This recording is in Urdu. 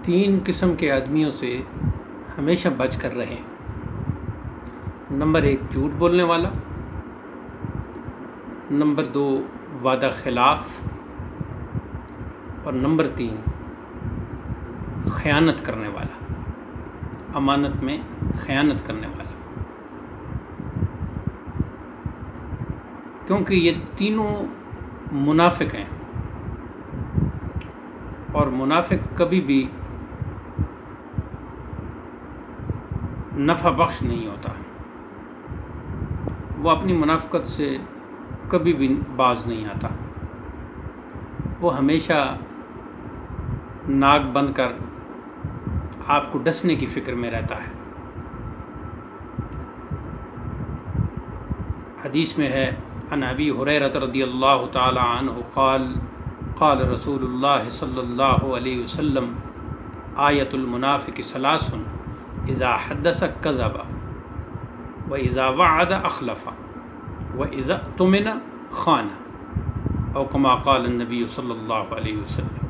تین قسم کے آدمیوں سے ہمیشہ بچ کر رہیں۔ نمبر 1 جھوٹ بولنے والا، نمبر 2 وعدہ خلاف، اور نمبر 3 خیانت کرنے والا، امانت میں خیانت کرنے والا۔ کیونکہ یہ تینوں منافق ہیں، اور منافق کبھی بھی نفع بخش نہیں ہوتا، وہ اپنی منافقت سے کبھی بھی باز نہیں آتا، وہ ہمیشہ ناک بند کر آپ کو ڈسنے کی فکر میں رہتا ہے۔ حدیث میں ہے عن ابی ہریرہ رضی اللہ تعالی عنہ قال قال رسول اللہ صلی اللہ علیہ وسلم آیۃ المنافق ثلاث اذا حدث کذب واذا وعد اخلف واذا اؤتمن خان، او کما قال النبی صلی اللہ علیہ وسلم۔